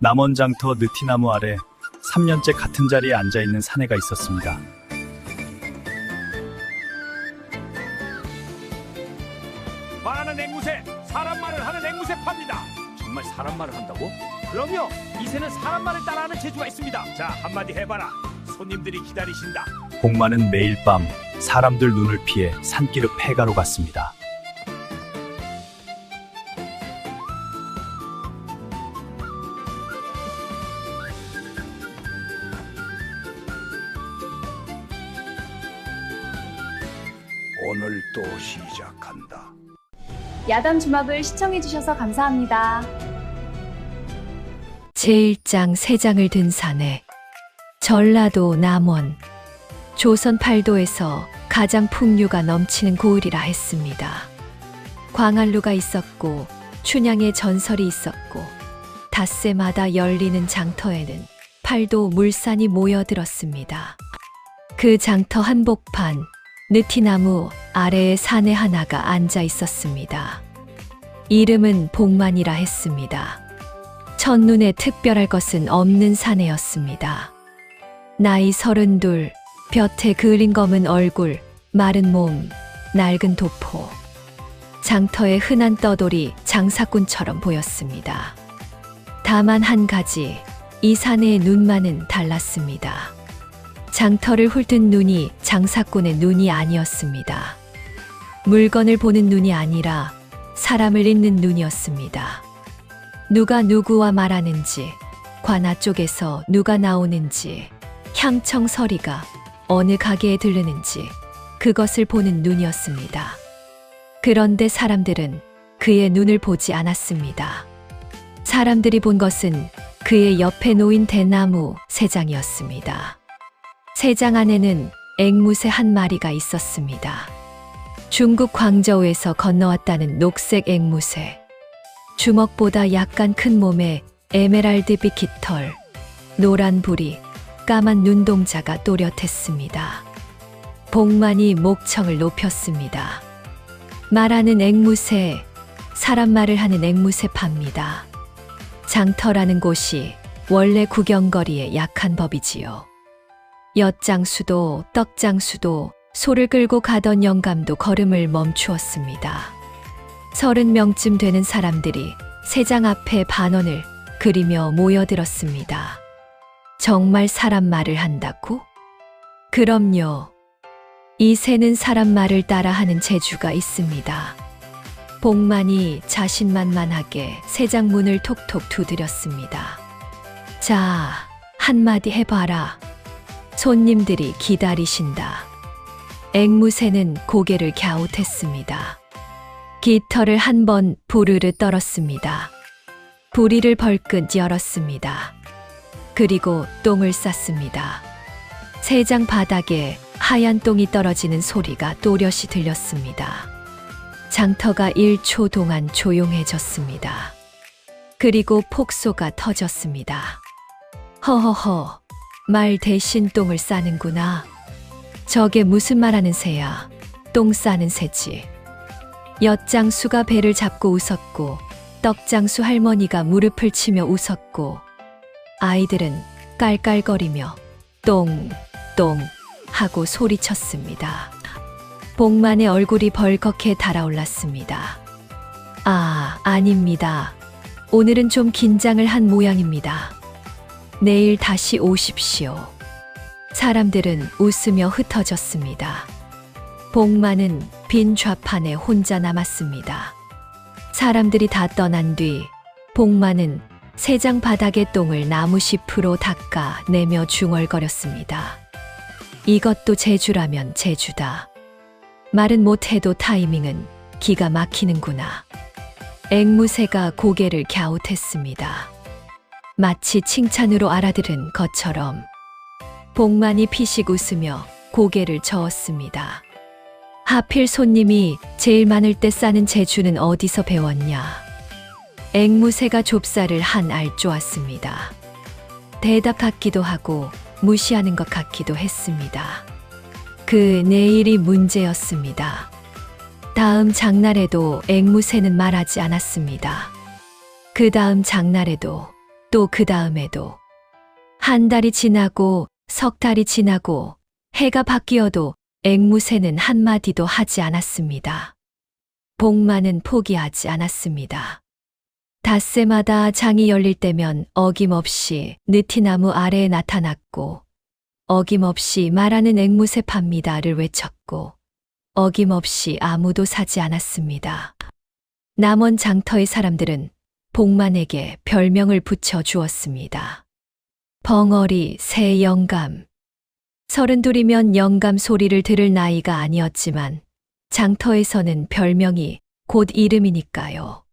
남원장터 느티나무 아래 3년째 같은 자리에 앉아있는 사내가 있었습니다. 말하는 앵무새, 사람 말을 하는 앵무새 팝니다. 정말 사람 말을 한다고? 그럼요. 이 새는 사람 말을 따라하는 재주가 있습니다. 자, 한마디 해봐라. 손님들이 기다리신다. 복만은 매일 밤 사람들 눈을 피해 산길을 폐가로 갔습니다. 오늘 또 시작한다. 야단 주막을 시청해주셔서 감사합니다. 제1장 3장을 든 사내. 전라도 남원. 조선 팔도에서 가장 풍류가 넘치는 고을이라 했습니다. 광안루가 있었고 춘향의 전설이 있었고 닷새마다 열리는 장터에는 팔도 물산이 모여들었습니다. 그 장터 한복판 느티나무 아래에 사내 하나가 앉아 있었습니다. 이름은 복만이라 했습니다. 첫눈에 특별할 것은 없는 사내였습니다. 나이 32, 볕에 그을린 검은 얼굴, 마른 몸, 낡은 도포. 장터의 흔한 떠돌이 장사꾼처럼 보였습니다. 다만 한 가지, 이 사내의 눈만은 달랐습니다. 장터를 훑은 눈이 장사꾼의 눈이 아니었습니다. 물건을 보는 눈이 아니라 사람을 읽는 눈이었습니다. 누가 누구와 말하는지, 관아 쪽에서 누가 나오는지, 향청 서리가 어느 가게에 들르는지 그것을 보는 눈이었습니다. 그런데 사람들은 그의 눈을 보지 않았습니다. 사람들이 본 것은 그의 옆에 놓인 대나무 3장이었습니다. 3장 안에는 앵무새 한 마리가 있었습니다. 중국 광저우에서 건너왔다는 녹색 앵무새. 주먹보다 약간 큰 몸에 에메랄드빛 깃털, 노란 부리, 까만 눈동자가 또렷했습니다. 복만이 목청을 높였습니다. 말하는 앵무새, 사람 말을 하는 앵무새 팝니다. 장터라는 곳이 원래 구경거리의 약한 법이지요. 엿장수도 떡장수도 소를 끌고 가던 영감도 걸음을 멈추었습니다. 30명쯤 되는 사람들이 3장 앞에 반원을 그리며 모여들었습니다. 정말 사람 말을 한다고? 그럼요. 이 새는 사람 말을 따라하는 재주가 있습니다. 복만이 자신만만하게 3장 문을 톡톡 두드렸습니다. 자, 한마디 해봐라. 손님들이 기다리신다. 앵무새는 고개를 갸웃했습니다. 깃털을 한 번 부르르 떨었습니다. 부리를 벌끈 열었습니다. 그리고 똥을 쌌습니다. 3장 바닥에 하얀 똥이 떨어지는 소리가 또렷이 들렸습니다. 장터가 1초 동안 조용해졌습니다. 그리고 폭소가 터졌습니다. 허허허, 말 대신 똥을 싸는구나. 저게 무슨 말하는 새야. 똥 싸는 새지. 엿장수가 배를 잡고 웃었고 떡장수 할머니가 무릎을 치며 웃었고 아이들은 깔깔거리며 똥, 똥 하고 소리쳤습니다. 복만의 얼굴이 벌겋게 달아올랐습니다. 아, 아닙니다. 오늘은 좀 긴장을 한 모양입니다. 내일 다시 오십시오. 사람들은 웃으며 흩어졌습니다. 복만은 빈 좌판에 혼자 남았습니다. 사람들이 다 떠난 뒤 복만은 3장 바닥의 똥을 나무잎으로 닦아 내며 중얼거렸습니다. 이것도 재주라면 재주다. 말은 못해도 타이밍은 기가 막히는구나. 앵무새가 고개를 갸웃했습니다. 마치 칭찬으로 알아들은 것처럼 복만이 피식 웃으며 고개를 저었습니다. 하필 손님이 제일 많을 때 싸는 재주는 어디서 배웠냐. 앵무새가 좁쌀을 한 알 쪼았습니다. 대답 같기도 하고 무시하는 것 같기도 했습니다. 그 내일이 문제였습니다. 다음 장날에도 앵무새는 말하지 않았습니다. 그 다음 장날에도 또 그 다음에도 한 달이 지나고 석 달이 지나고 해가 바뀌어도 앵무새는 한마디도 하지 않았습니다. 복만은 포기하지 않았습니다. 닷새마다 장이 열릴 때면 어김없이 느티나무 아래에 나타났고 어김없이 말하는 앵무새 팝니다를 외쳤고 어김없이 아무도 사지 않았습니다. 남원 장터의 사람들은 복만에게 별명을 붙여 주었습니다. 벙어리, 새 영감. 32이면 영감 소리를 들을 나이가 아니었지만 장터에서는 별명이 곧 이름이니까요.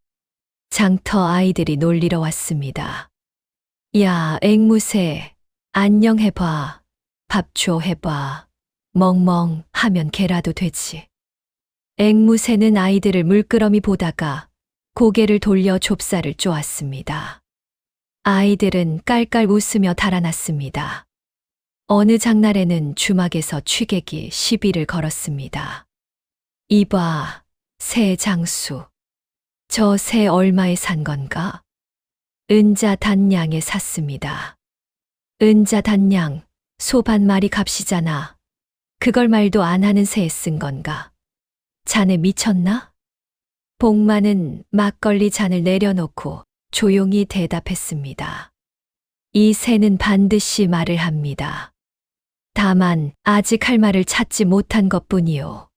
장터 아이들이 놀리러 왔습니다. 야, 앵무새, 안녕해봐. 밥 줘 해봐. 멍멍 하면 개라도 되지. 앵무새는 아이들을 물끄러미 보다가 고개를 돌려 좁쌀을 쪼았습니다. 아이들은 깔깔 웃으며 달아났습니다. 어느 장날에는 주막에서 취객이 시비를 걸었습니다. 이봐, 새 장수. 저 새 얼마에 산 건가? 은자 단냥에 샀습니다. 은자 단냥, 소 반 마리 값이잖아. 그걸 말도 안 하는 새에 쓴 건가? 자네 미쳤나? 복만은 막걸리 잔을 내려놓고 조용히 대답했습니다. 이 새는 반드시 말을 합니다. 다만 아직 할 말을 찾지 못한 것뿐이요.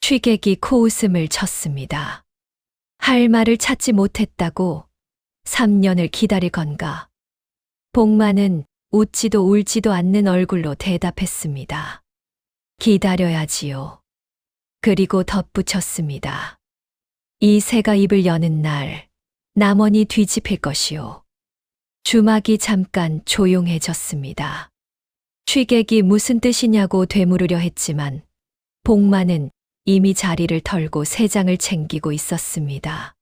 취객이 코웃음을 쳤습니다. 할 말을 찾지 못했다고 3년을 기다릴 건가? 복만은 웃지도 울지도 않는 얼굴로 대답했습니다. 기다려야지요. 그리고 덧붙였습니다. 이 새가 입을 여는 날 남원이 뒤집힐 것이요. 주막이 잠깐 조용해졌습니다. 취객이 무슨 뜻이냐고 되물으려 했지만 복만은 이미 자리를 털고 새 장을 챙기고 있었습니다.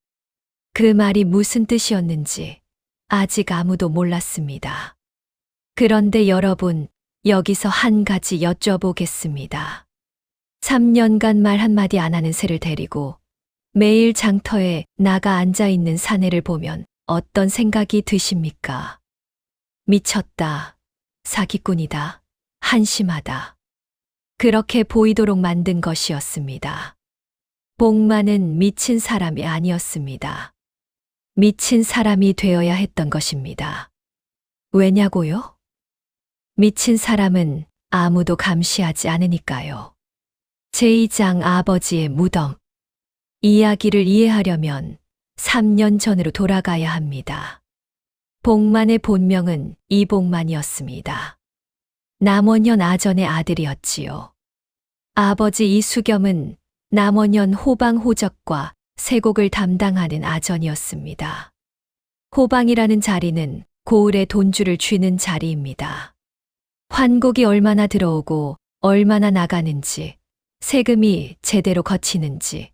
그 말이 무슨 뜻이었는지 아직 아무도 몰랐습니다. 그런데 여러분, 여기서 한 가지 여쭤보겠습니다. 3년간 말 한마디 안 하는 새를 데리고 매일 장터에 나가 앉아 있는 사내를 보면 어떤 생각이 드십니까? 미쳤다. 사기꾼이다. 한심하다. 그렇게 보이도록 만든 것이었습니다. 복만은 미친 사람이 아니었습니다. 미친 사람이 되어야 했던 것입니다. 왜냐고요? 미친 사람은 아무도 감시하지 않으니까요. 제2장 아버지의 무덤. 이야기를 이해하려면 3년 전으로 돌아가야 합니다. 복만의 본명은 이복만이었습니다. 남원현 아전의 아들이었지요. 아버지 이수겸은 남원현 호방 호적과 세곡을 담당하는 아전이었습니다. 호방이라는 자리는 고을의 돈주를 쥐는 자리입니다. 환곡이 얼마나 들어오고 얼마나 나가는지, 세금이 제대로 거치는지,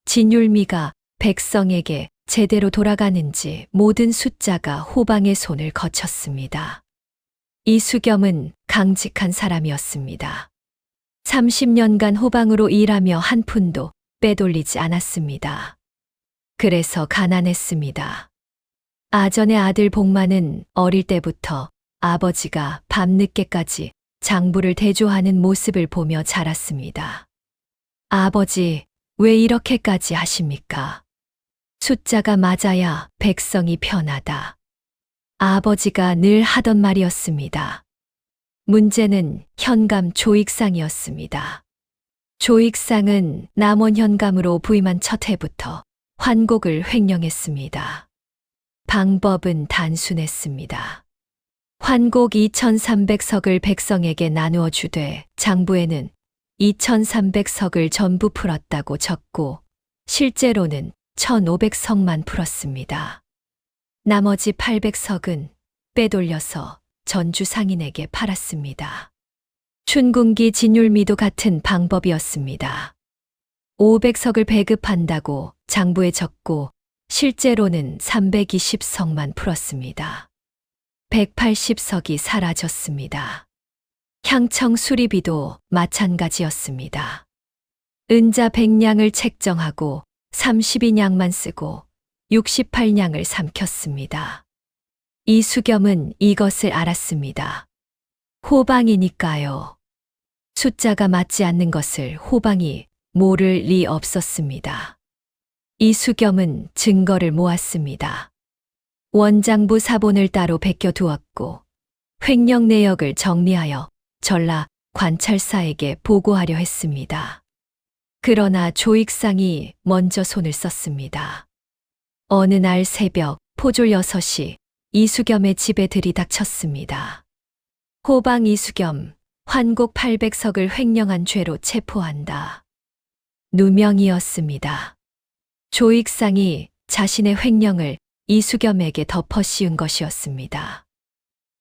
진율미가 백성에게 제대로 돌아가는지 모든 숫자가 호방의 손을 거쳤습니다. 이수겸은 강직한 사람이었습니다. 30년간 호방으로 일하며 한 푼도 빼돌리지 않았습니다. 그래서 가난했습니다. 아전의 아들 복만은 어릴 때부터 아버지가 밤늦게까지 장부를 대조하는 모습을 보며 자랐습니다. 아버지, 왜 이렇게까지 하십니까? 숫자가 맞아야 백성이 편하다. 아버지가 늘 하던 말이었습니다. 문제는 현감 조익상이었습니다. 조익상은 남원 현감으로 부임한 첫 해부터 환곡을 횡령했습니다. 방법은 단순했습니다. 환곡 2300석을 백성에게 나누어 주되 장부에는 2300석을 전부 풀었다고 적고 실제로는 1500석만 풀었습니다. 나머지 800석은 빼돌려서 전주 상인에게 팔았습니다. 춘궁기 진율미도 같은 방법이었습니다. 500석을 배급한다고 장부에 적고 실제로는 320석만 풀었습니다. 180석이 사라졌습니다. 향청 수리비도 마찬가지였습니다. 은자 100냥을 책정하고 32냥만 쓰고 68냥을 삼켰습니다. 이수겸은 이것을 알았습니다. 호방이니까요. 숫자가 맞지 않는 것을 호방이 모를 리 없었습니다. 이수겸은 증거를 모았습니다. 원장부 사본을 따로 베껴두었고 횡령 내역을 정리하여 전라 관찰사에게 보고하려 했습니다. 그러나 조익상이 먼저 손을 썼습니다. 어느 날 새벽 포졸 6이 이수겸의 집에 들이닥쳤습니다. 호방 이수겸, 환곡 800석을 횡령한 죄로 체포한다. 누명이었습니다. 조익상이 자신의 횡령을 이수겸에게 덮어 씌운 것이었습니다.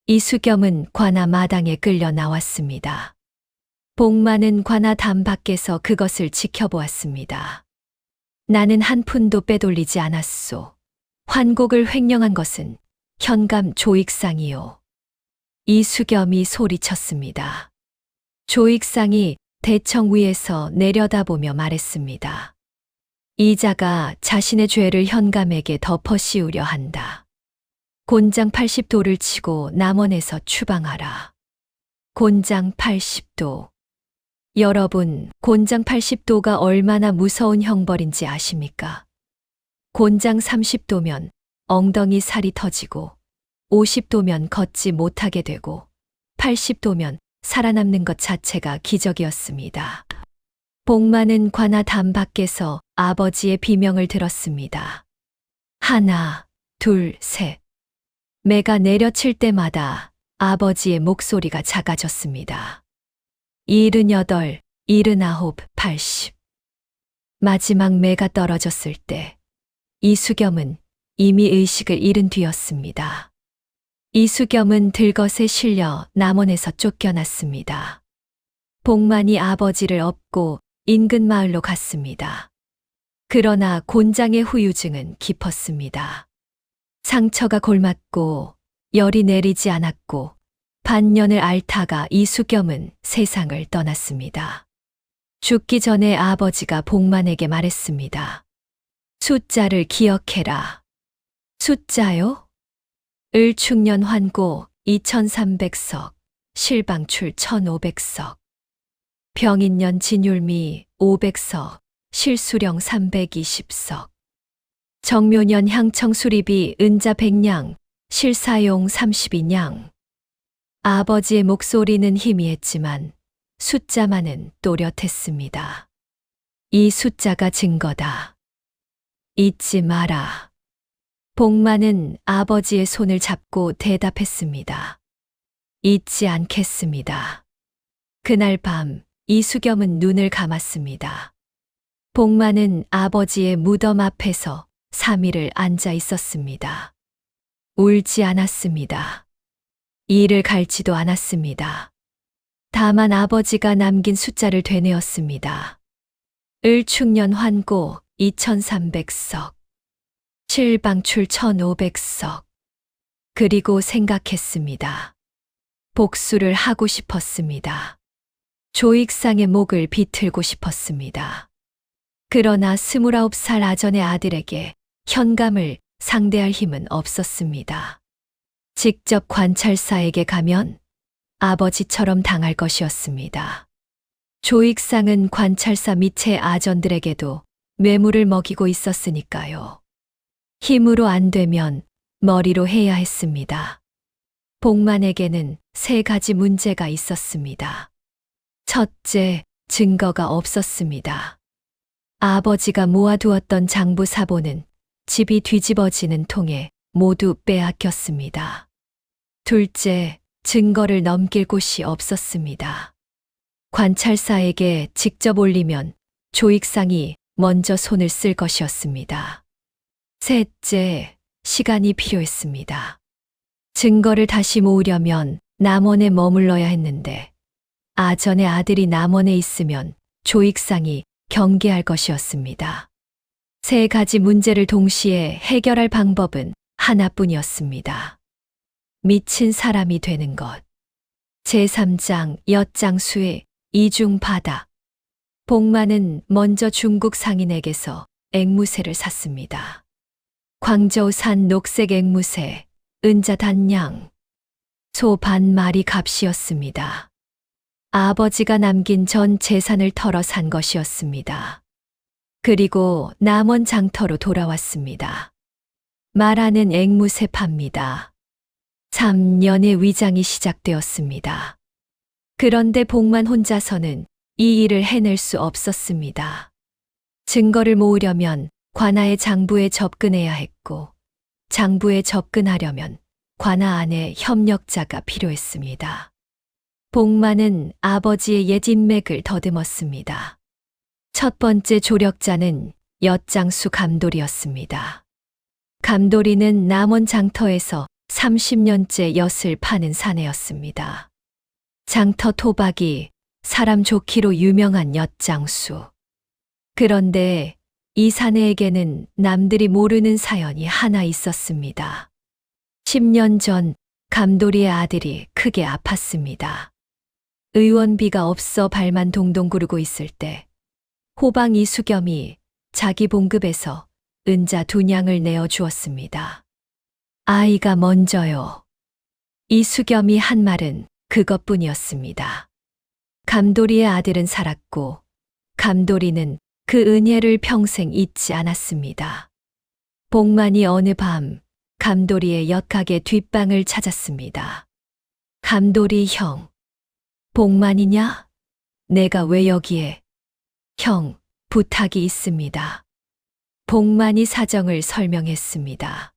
이수겸은 관아 마당에 끌려 나왔습니다. 복만은 관아 담 밖에서 그것을 지켜보았습니다. 나는 한 푼도 빼돌리지 않았소. 환곡을 횡령한 것은 현감 조익상이요. 이수겸이 소리쳤습니다. 조익상이 대청 위에서 내려다보며 말했습니다. 이자가 자신의 죄를 현감에게 덮어 씌우려 한다. 곤장 80도를 치고 남원에서 추방하라. 곤장 80도. 여러분, 곤장 80도가 얼마나 무서운 형벌인지 아십니까? 곤장 30도면 엉덩이 살이 터지고 50도면 걷지 못하게 되고 80도면 살아남는 것 자체가 기적이었습니다. 복만은 관아 담 밖에서 아버지의 비명을 들었습니다. 하나, 둘, 셋. 매가 내려칠 때마다 아버지의 목소리가 작아졌습니다. 78, 79, 80. 마지막 매가 떨어졌을 때 이수겸은 이미 의식을 잃은 뒤였습니다. 이수겸은 들것에 실려 남원에서 쫓겨났습니다. 복만이 아버지를 업고 인근 마을로 갔습니다. 그러나 곤장의 후유증은 깊었습니다. 상처가 골맞고 열이 내리지 않았고 반년을 앓다가 이수겸은 세상을 떠났습니다. 죽기 전에 아버지가 복만에게 말했습니다. 숫자를 기억해라. 숫자요? 을축년 환고 2300석, 실방출 1500석. 병인년 진율미 500석, 실수령 320석. 정묘년 향청 수리비 은자 100냥, 실사용 32냥. 아버지의 목소리는 희미했지만 숫자만은 또렷했습니다. 이 숫자가 증거다. 잊지 마라. 복만은 아버지의 손을 잡고 대답했습니다. 잊지 않겠습니다. 그날 밤 이수겸은 눈을 감았습니다. 복만은 아버지의 무덤 앞에서 3일을 앉아 있었습니다. 울지 않았습니다. 이를 갈지도 않았습니다. 다만 아버지가 남긴 숫자를 되뇌었습니다. 을축년 환고 2300석, 실방출 1500석. 그리고 생각했습니다. 복수를 하고 싶었습니다. 조익상의 목을 비틀고 싶었습니다. 그러나 29살 아전의 아들에게 현감을 상대할 힘은 없었습니다. 직접 관찰사에게 가면 아버지처럼 당할 것이었습니다. 조익상은 관찰사 밑의 아전들에게도 뇌물을 먹이고 있었으니까요. 힘으로 안 되면 머리로 해야 했습니다. 복만에게는 3가지 문제가 있었습니다. 첫째, 증거가 없었습니다. 아버지가 모아두었던 장부 사본은 집이 뒤집어지는 통에 모두 빼앗겼습니다. 둘째, 증거를 넘길 곳이 없었습니다. 관찰사에게 직접 올리면 조익상이 먼저 손을 쓸 것이었습니다. 셋째, 시간이 필요했습니다. 증거를 다시 모으려면 남원에 머물러야 했는데 아전의 아들이 남원에 있으면 조익상이 경계할 것이었습니다. 3가지 문제를 동시에 해결할 방법은 하나뿐이었습니다. 미친 사람이 되는 것. 제3장 엿장수의 이중바다. 복만은 먼저 중국 상인에게서 앵무새를 샀습니다. 광저우산 녹색 앵무새, 은자 단양, 소 반 마리 값이었습니다. 아버지가 남긴 전 재산을 털어 산 것이었습니다. 그리고 남원 장터로 돌아왔습니다. 말하는 앵무새 팝니다. 3년의 위장이 시작되었습니다. 그런데 복만 혼자서는 이 일을 해낼 수 없었습니다. 증거를 모으려면 관아의 장부에 접근해야 했고, 장부에 접근하려면 관아 안에 협력자가 필요했습니다. 복만은 아버지의 옛 인맥을 더듬었습니다. 첫 번째 조력자는 엿장수 감돌이었습니다. 감돌이는 남원 장터에서 30년째 엿을 파는 사내였습니다. 장터 토박이 사람 좋기로 유명한 엿장수. 그런데 이 사내에게는 남들이 모르는 사연이 하나 있었습니다. 10년 전 감돌이의 아들이 크게 아팠습니다. 의원비가 없어 발만 동동 구르고 있을 때 호방 이수겸이 자기 봉급에서 은자 2냥을 내어 주었습니다. 아이가 먼저요. 이수겸이 한 말은 그것뿐이었습니다. 감돌이의 아들은 살았고 감돌이는 그 은혜를 평생 잊지 않았습니다. 복만이 어느 밤 감돌이의 엿가게 뒷방을 찾았습니다. 감돌이 형, 복만이냐? 내가 왜 여기에? 형, 부탁이 있습니다. 복만이 사정을 설명했습니다.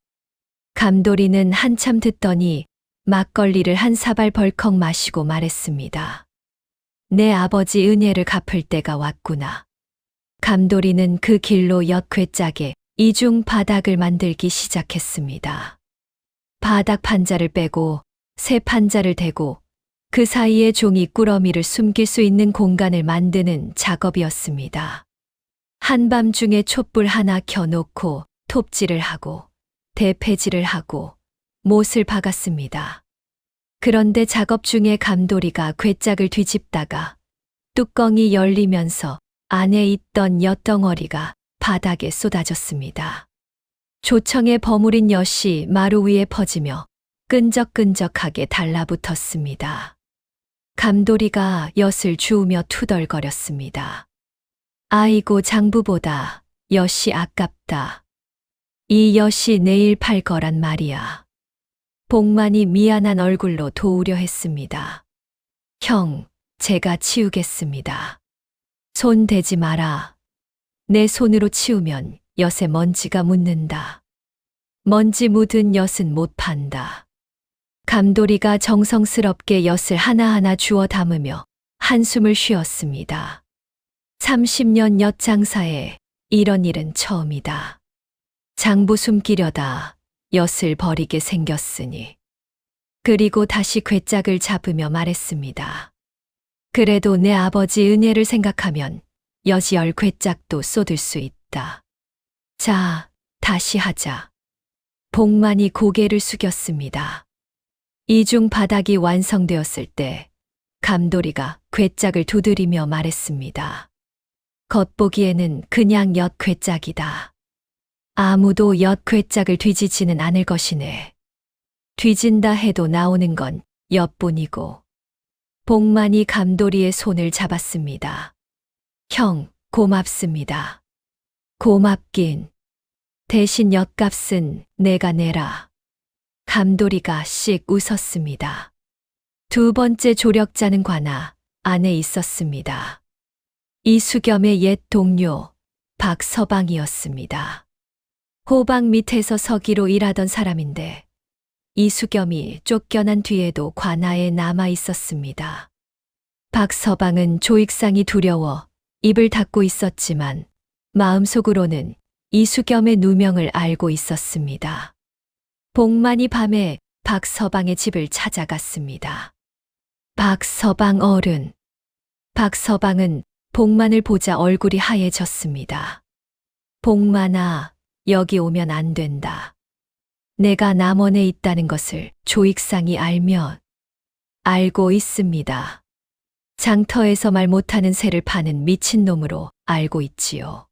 감돌이는 한참 듣더니 막걸리를 한 사발 벌컥 마시고 말했습니다. 내 아버지 은혜를 갚을 때가 왔구나. 감돌이는 그 길로 엿괴짝에 이중 바닥을 만들기 시작했습니다. 바닥 판자를 빼고 새 판자를 대고 그 사이에 종이 꾸러미를 숨길 수 있는 공간을 만드는 작업이었습니다. 한밤중에 촛불 하나 켜놓고 톱질을 하고 대패질을 하고 못을 박았습니다. 그런데 작업 중에 감돌이가 괴짝을 뒤집다가 뚜껑이 열리면서 안에 있던 엿덩어리가 바닥에 쏟아졌습니다. 조청에 버무린 엿이 마루 위에 퍼지며 끈적끈적하게 달라붙었습니다. 감돌이가 엿을 주우며 투덜거렸습니다. 아이고 장부보다 엿이 아깝다. 이 엿이 내일 팔 거란 말이야. 복만이 미안한 얼굴로 도우려 했습니다. 형, 제가 치우겠습니다. 손 대지 마라. 내 손으로 치우면 엿에 먼지가 묻는다. 먼지 묻은 엿은 못 판다. 감돌이가 정성스럽게 엿을 하나하나 주워 담으며 한숨을 쉬었습니다. 30년 엿 장사에 이런 일은 처음이다. 장부 숨기려다 엿을 버리게 생겼으니. 그리고 다시 괴짝을 잡으며 말했습니다. 그래도 내 아버지 은혜를 생각하면 엿이 10괴짝도 쏟을 수 있다. 자, 다시 하자. 복만이 고개를 숙였습니다. 이중 바닥이 완성되었을 때 감돌이가 괴짝을 두드리며 말했습니다. 겉보기에는 그냥 엿 괴짝이다. 아무도 엿 괴짝을 뒤지지는 않을 것이네. 뒤진다 해도 나오는 건 엿뿐이고. 복만이 감돌이의 손을 잡았습니다. 형, 고맙습니다. 고맙긴. 대신 엿값은 내가 내라. 감돌이가 씩 웃었습니다. 두 번째 조력자는 관아 안에 있었습니다. 이수겸의 옛 동료 박서방이었습니다. 호방 밑에서 서기로 일하던 사람인데 이수겸이 쫓겨난 뒤에도 관아에 남아 있었습니다. 박서방은 조익상이 두려워 입을 닫고 있었지만 마음속으로는 이수겸의 누명을 알고 있었습니다. 복만이 밤에 박서방의 집을 찾아갔습니다. 박서방 어른. 박서방은 복만을 보자 얼굴이 하얘졌습니다. 복만아, 여기 오면 안 된다. 내가 남원에 있다는 것을 조익상이 알면. 알고 있습니다. 장터에서 말 못하는 새를 파는 미친놈으로 알고 있지요.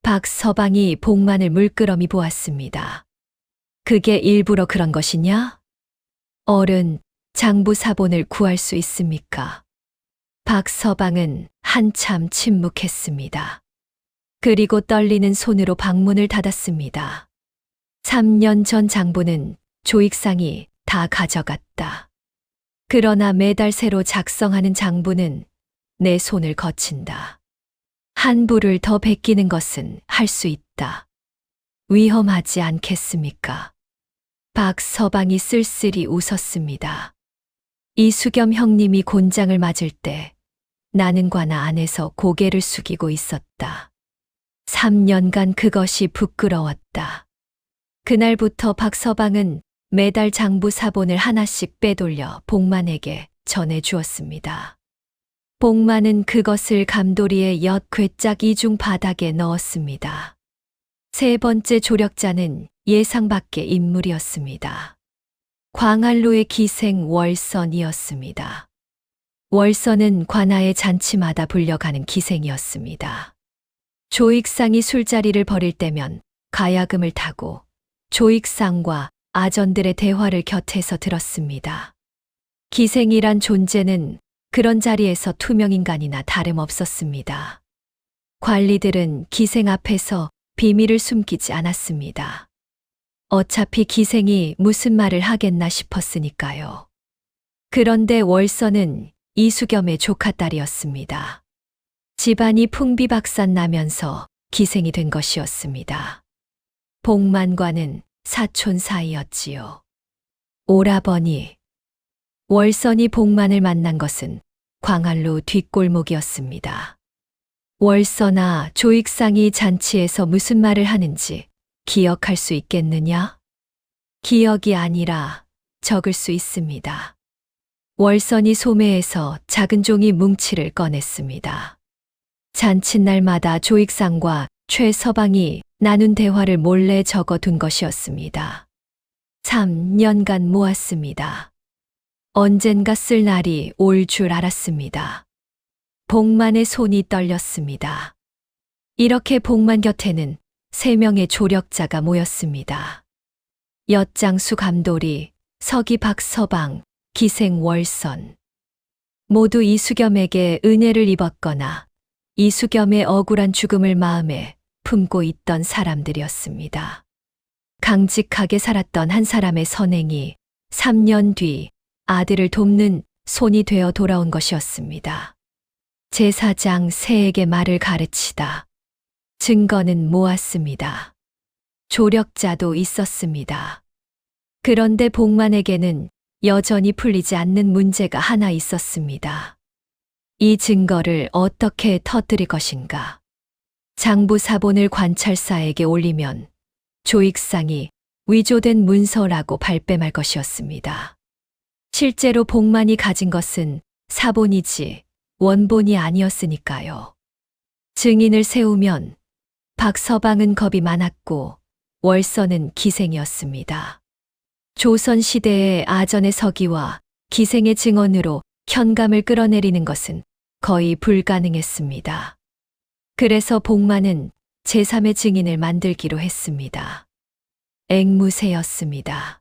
박서방이 복만을 물끄러미 보았습니다. 그게 일부러 그런 것이냐? 어른, 장부 사본을 구할 수 있습니까? 박서방은 한참 침묵했습니다. 그리고 떨리는 손으로 방문을 닫았습니다. 3년 전 장부는 조익상이 다 가져갔다. 그러나 매달 새로 작성하는 장부는 내 손을 거친다. 한 부를 더 베끼는 것은 할 수 있다. 위험하지 않겠습니까? 박서방이 쓸쓸히 웃었습니다. 이수겸 형님이 곤장을 맞을 때 나는 관아 안에서 고개를 숙이고 있었다. 3년간 그것이 부끄러웠다. 그날부터 박서방은 매달 장부 사본을 하나씩 빼돌려 복만에게 전해주었습니다. 복만은 그것을 감돌이의 엿 괴짝 이중 바닥에 넣었습니다. 세 번째 조력자는 예상 밖의 인물이었습니다. 광안루의 기생 월선이었습니다. 월선은 관아의 잔치마다 불려가는 기생이었습니다. 조익상이 술자리를 벌일 때면 가야금을 타고 조익상과 아전들의 대화를 곁에서 들었습니다. 기생이란 존재는 그런 자리에서 투명인간이나 다름없었습니다. 관리들은 기생 앞에서 비밀을 숨기지 않았습니다. 어차피 기생이 무슨 말을 하겠나 싶었으니까요. 그런데 월선은 이수겸의 조카딸이었습니다. 집안이 풍비박산 나면서 기생이 된 것이었습니다. 복만과는 사촌 사이였지요. 오라버니, 월선이 복만을 만난 것은 광안루 뒷골목이었습니다. 월선아, 조익상이 잔치에서 무슨 말을 하는지 기억할 수 있겠느냐? 기억이 아니라 적을 수 있습니다. 월선이 소매에서 작은 종이 뭉치를 꺼냈습니다. 잔칫날마다 조익상과 최서방이 나눈 대화를 몰래 적어둔 것이었습니다. 3년간 모았습니다. 언젠가 쓸 날이 올 줄 알았습니다. 복만의 손이 떨렸습니다. 이렇게 복만 곁에는 3명의 조력자가 모였습니다. 엿장수 감돌이, 서기 박서방, 기생 월선. 모두 이수겸에게 은혜를 입었거나 이수겸의 억울한 죽음을 마음에 품고 있던 사람들이었습니다. 강직하게 살았던 한 사람의 선행이 3년 뒤 아들을 돕는 손이 되어 돌아온 것이었습니다. 제사장 새에게 말을 가르치다. 증거는 모았습니다. 조력자도 있었습니다. 그런데 복만에게는 여전히 풀리지 않는 문제가 하나 있었습니다. 이 증거를 어떻게 터뜨릴 것인가? 장부 사본을 관찰사에게 올리면 조익상이 위조된 문서라고 발뺌할 것이었습니다. 실제로 복만이 가진 것은 사본이지 원본이 아니었으니까요. 증인을 세우면 박서방은 겁이 많았고 월선은 기생이었습니다. 조선시대의 아전의 서기와 기생의 증언으로 현감을 끌어내리는 것은 거의 불가능했습니다. 그래서 복만은 제3의 증인을 만들기로 했습니다. 앵무새였습니다.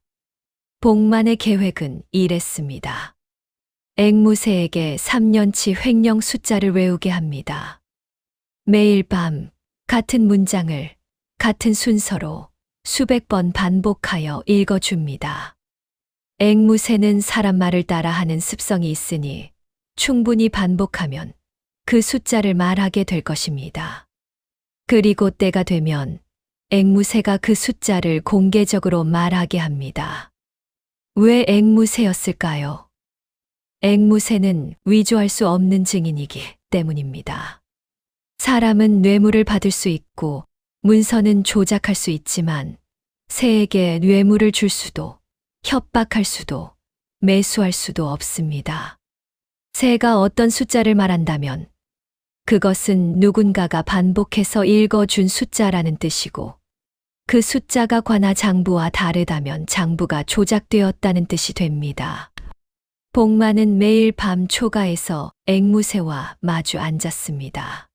복만의 계획은 이랬습니다. 앵무새에게 3년치 횡령 숫자를 외우게 합니다. 매일 밤 같은 문장을 같은 순서로 수백 번 반복하여 읽어줍니다. 앵무새는 사람 말을 따라 하는 습성이 있으니 충분히 반복하면 그 숫자를 말하게 될 것입니다. 그리고 때가 되면 앵무새가 그 숫자를 공개적으로 말하게 합니다. 왜 앵무새였을까요? 앵무새는 위조할 수 없는 증인이기 때문입니다. 사람은 뇌물을 받을 수 있고 문서는 조작할 수 있지만 새에게 뇌물을 줄 수도 협박할 수도 매수할 수도 없습니다. 새가 어떤 숫자를 말한다면 그것은 누군가가 반복해서 읽어준 숫자라는 뜻이고 그 숫자가 관아 장부와 다르다면 장부가 조작되었다는 뜻이 됩니다. 복만은 매일 밤 초가에서 앵무새와 마주 앉았습니다.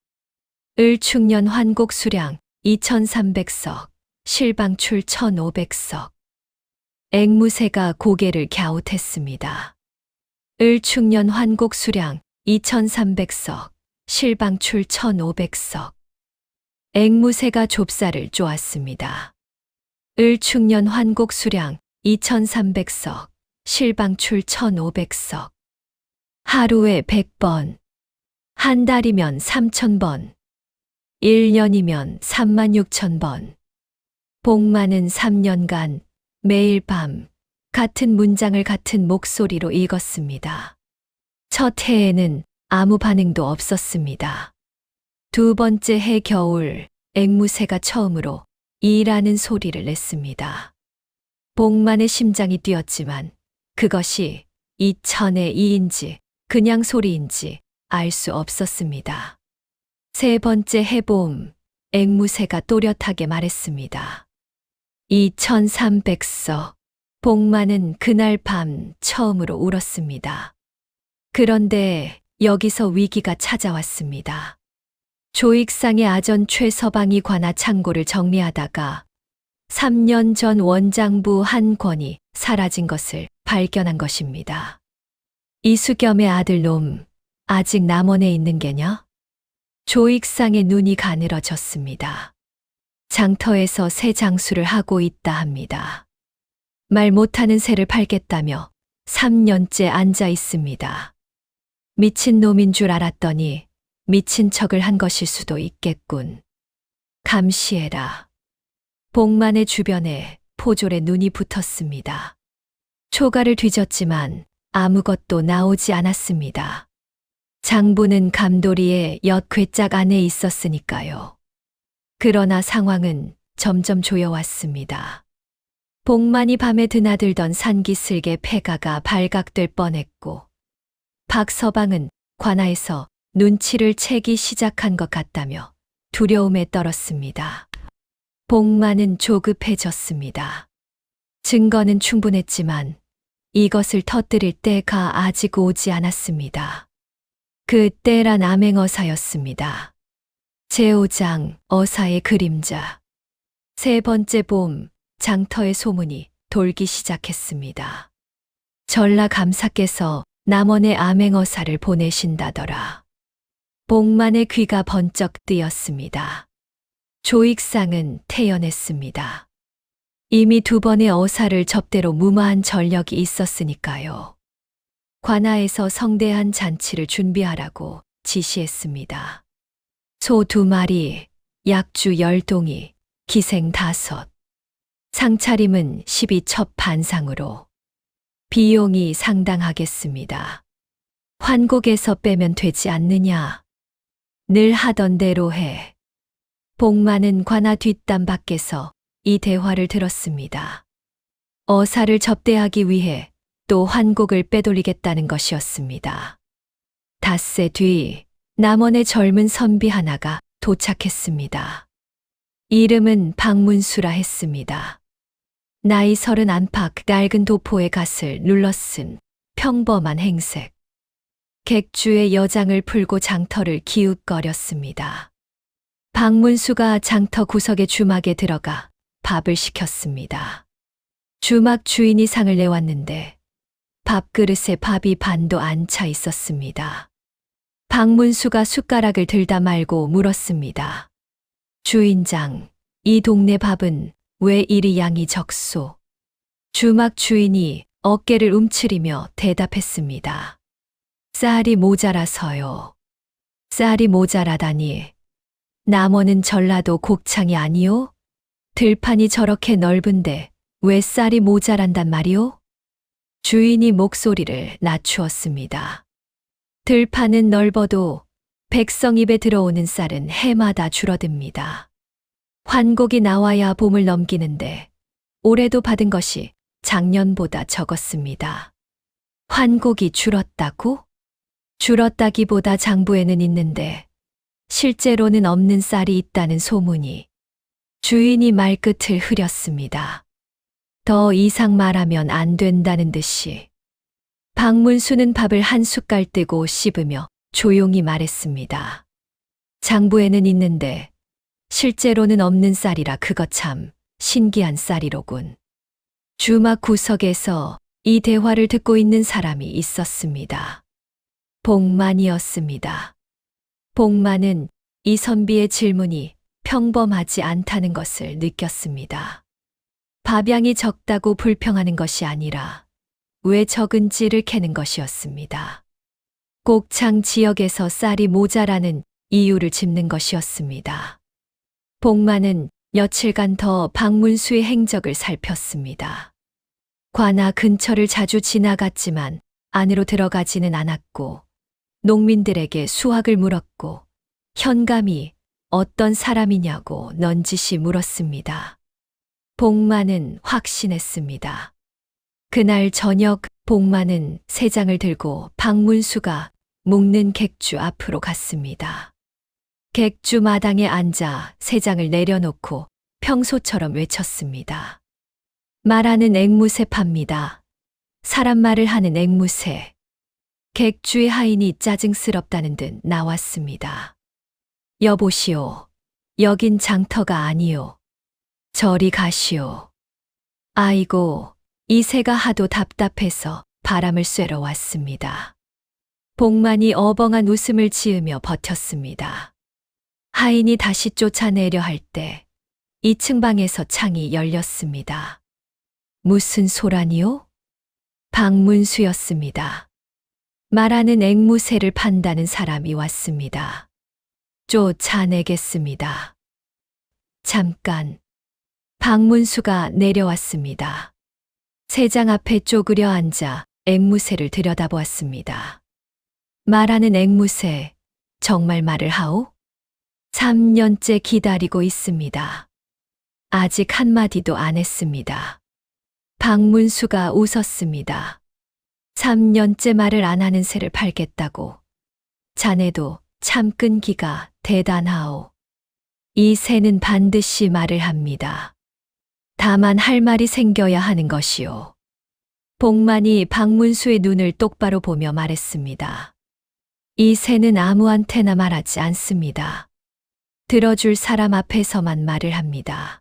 을축년 환곡 수량 2300석, 실방출 1500석. 앵무새가 고개를 갸웃했습니다. 을축년 환곡 수량 2300석, 실방출 1500석. 앵무새가 좁쌀을 쪼았습니다. 을축년 환곡 수량 2300석, 실방출 1500석. 하루에 100번, 한 달이면 3000번, 1년이면 36,000번. 복만은 3년간 매일 밤 같은 문장을 같은 목소리로 읽었습니다. 첫 해에는 아무 반응도 없었습니다. 두 번째 해 겨울, 앵무새가 처음으로 이라는 소리를 냈습니다. 복만의 심장이 뛰었지만 그것이 이천의 이인지 그냥 소리인지 알 수 없었습니다. 세 번째 해봄, 앵무새가 또렷하게 말했습니다. 2300석. 복만은 그날 밤 처음으로 울었습니다. 그런데 여기서 위기가 찾아왔습니다. 조익상의 아전 최서방이 관아 창고를 정리하다가 3년 전 원장부 한 권이 사라진 것을 발견한 것입니다. 이수겸의 아들 놈, 아직 남원에 있는 게냐? 조익상의 눈이 가늘어졌습니다. 장터에서 새 장수를 하고 있다 합니다. 말 못하는 새를 팔겠다며 3년째 앉아 있습니다. 미친 놈인 줄 알았더니 미친 척을 한 것일 수도 있겠군. 감시해라. 복만의 주변에 포졸의 눈이 붙었습니다. 초가를 뒤졌지만 아무것도 나오지 않았습니다. 장부는 감돌이의 엿 괴짝 안에 있었으니까요. 그러나 상황은 점점 조여왔습니다. 복만이 밤에 드나들던 산기슭의 폐가가 발각될 뻔했고 박서방은 관아에서 눈치를 채기 시작한 것 같다며 두려움에 떨었습니다. 복만은 조급해졌습니다. 증거는 충분했지만 이것을 터뜨릴 때가 아직 오지 않았습니다. 그 때란 암행어사였습니다. 제5장 어사의 그림자. 세 번째 봄, 장터의 소문이 돌기 시작했습니다. 전라 감사께서 남원의 암행어사를 보내신다더라. 복만의 귀가 번쩍 뜨였습니다. 조익상은 태연했습니다. 이미 2번의 어사를 접대로 무마한 전력이 있었으니까요. 관아에서 성대한 잔치를 준비하라고 지시했습니다. 소 2마리, 약주 10동이, 기생 5. 상차림은 12첩 반상으로. 비용이 상당하겠습니다. 환곡에서 빼면 되지 않느냐. 늘 하던 대로 해. 복만은 관아 뒷담 밖에서 이 대화를 들었습니다. 어사를 접대하기 위해 또 환곡을 빼돌리겠다는 것이었습니다. 닷새 뒤 남원의 젊은 선비 하나가 도착했습니다. 이름은 박문수라 했습니다. 나이 30 안팎 낡은 도포의 갓을 눌러쓴 평범한 행색. 객주의 여장을 풀고 장터를 기웃거렸습니다. 박문수가 장터 구석의 주막에 들어가 밥을 시켰습니다. 주막 주인이 상을 내왔는데 밥그릇에 밥이 반도 안 차 있었습니다. 박문수가 숟가락을 들다 말고 물었습니다. 주인장, 이 동네 밥은 왜 이리 양이 적소? 주막 주인이 어깨를 움츠리며 대답했습니다. 쌀이 모자라서요. 쌀이 모자라다니. 남원은 전라도 곡창이 아니요? 들판이 저렇게 넓은데 왜 쌀이 모자란단 말이오? 주인이 목소리를 낮추었습니다. 들판은 넓어도 백성 입에 들어오는 쌀은 해마다 줄어듭니다. 환곡이 나와야 봄을 넘기는데 올해도 받은 것이 작년보다 적었습니다. 환곡이 줄었다고? 줄었다기보다 장부에는 있는데 실제로는 없는 쌀이 있다는 소문이. 주인이 말끝을 흐렸습니다. 더 이상 말하면 안 된다는 듯이. 박문수는 밥을 한 숟갈 뜨고 씹으며 조용히 말했습니다. 장부에는 있는데 실제로는 없는 쌀이라 그거 참 신기한 쌀이로군. 주막 구석에서 이 대화를 듣고 있는 사람이 있었습니다. 복만이었습니다. 복만은 이 선비의 질문이 평범하지 않다는 것을 느꼈습니다. 밥양이 적다고 불평하는 것이 아니라 왜 적은지를 캐는 것이었습니다. 곡창 지역에서 쌀이 모자라는 이유를 짚는 것이었습니다. 복만은 며칠간 더 박문수의 행적을 살폈습니다. 관아 근처를 자주 지나갔지만 안으로 들어가지는 않았고 농민들에게 수확을 물었고 현감이 어떤 사람이냐고 넌지시 물었습니다. 복만은 확신했습니다. 그날 저녁 복만은 세 장을 들고 박문수가 묵는 객주 앞으로 갔습니다. 객주 마당에 앉아 세 장을 내려놓고 평소처럼 외쳤습니다. 말하는 앵무새 팝니다. 사람 말을 하는 앵무새. 객주의 하인이 짜증스럽다는 듯 나왔습니다. 여보시오. 여긴 장터가 아니오. 저리 가시오. 아이고, 이 새가 하도 답답해서 바람을 쐬러 왔습니다. 복만이 어벙한 웃음을 지으며 버텼습니다. 하인이 다시 쫓아내려 할 때 2층 방에서 창이 열렸습니다. 무슨 소란이요? 박문수였습니다. 말하는 앵무새를 판다는 사람이 왔습니다. 쫓아내겠습니다. 잠깐. 박문수가 내려왔습니다. 세장 앞에 쪼그려 앉아 앵무새를 들여다보았습니다. 말하는 앵무새, 정말 말을 하오? 3년째 기다리고 있습니다. 아직 한마디도 안 했습니다. 박문수가 웃었습니다. 3년째 말을 안 하는 새를 팔겠다고. 자네도 참 끈기가 대단하오. 이 새는 반드시 말을 합니다. 다만 할 말이 생겨야 하는 것이오. 복만이 박문수의 눈을 똑바로 보며 말했습니다. 이 새는 아무한테나 말하지 않습니다. 들어줄 사람 앞에서만 말을 합니다.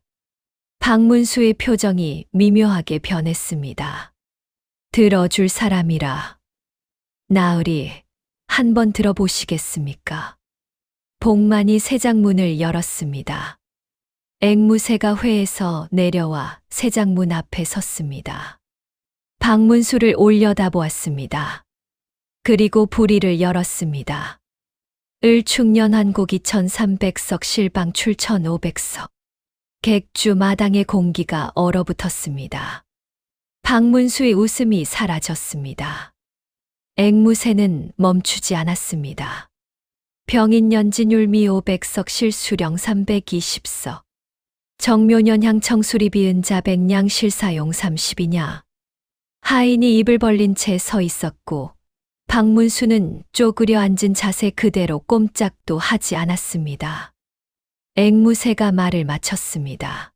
박문수의 표정이 미묘하게 변했습니다. 들어줄 사람이라. 나으리, 한번 들어보시겠습니까? 복만이 새장문을 열었습니다. 앵무새가 회에서 내려와 새장문 앞에 섰습니다. 박문수를 올려다보았습니다. 그리고 부리를 열었습니다. 을충년 한곡 2300석 실방 출 1500석. 객주 마당의 공기가 얼어붙었습니다. 박문수의 웃음이 사라졌습니다. 앵무새는 멈추지 않았습니다. 병인연진율미 500석 실수령 320석. 정묘년향 청수리 비은자 백냥 실사용 30이냐. 하인이 입을 벌린 채 서 있었고 박문수는 쪼그려 앉은 자세 그대로 꼼짝도 하지 않았습니다. 앵무새가 말을 마쳤습니다.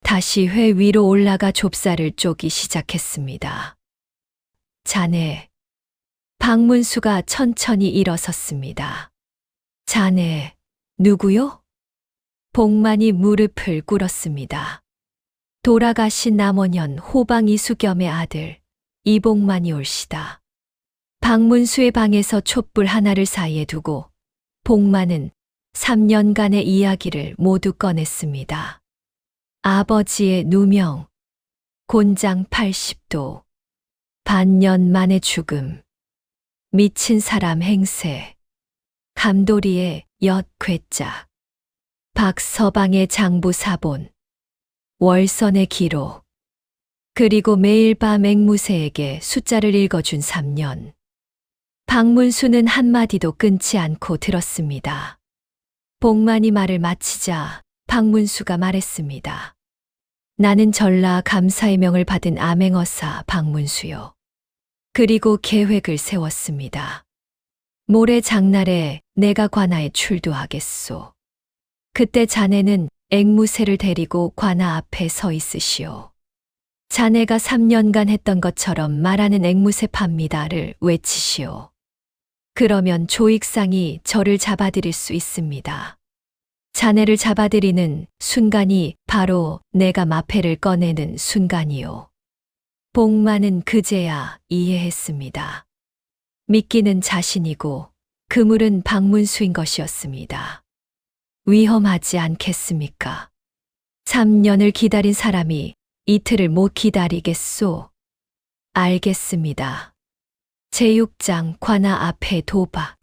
다시 회 위로 올라가 좁쌀을 쪼기 시작했습니다. 자네. 박문수가 천천히 일어섰습니다. 자네, 누구요? 복만이 무릎을 꿇었습니다. 돌아가신 남원현 호방 이수겸의 아들, 이복만이 올시다. 박문수의 방에서 촛불 하나를 사이에 두고 복만은 3년간의 이야기를 모두 꺼냈습니다. 아버지의 누명, 곤장 80도, 반년 만의 죽음, 미친 사람 행세, 감돌이의 엿 괴짝, 박서방의 장부 사본, 월선의 기록, 그리고 매일 밤 앵무새에게 숫자를 읽어준 3년. 박문수는 한마디도 끊지 않고 들었습니다. 복만이 말을 마치자 박문수가 말했습니다. 나는 전라 감사의 명을 받은 암행어사 박문수요. 그리고 계획을 세웠습니다. 모레 장날에 내가 관아에 출두하겠소. 그때 자네는 앵무새를 데리고 관아 앞에 서 있으시오. 자네가 3년간 했던 것처럼 말하는 앵무새 팝니다를 외치시오. 그러면 조익상이 저를 잡아들일 수 있습니다. 자네를 잡아들이는 순간이 바로 내가 마패를 꺼내는 순간이요. 복만은 그제야 이해했습니다. 미끼는 자신이고 그물은 박문수인 것이었습니다. 위험하지 않겠습니까? 3년을 기다린 사람이 이틀을 못 기다리겠소. 알겠습니다. 제6장 관아 앞에 도박.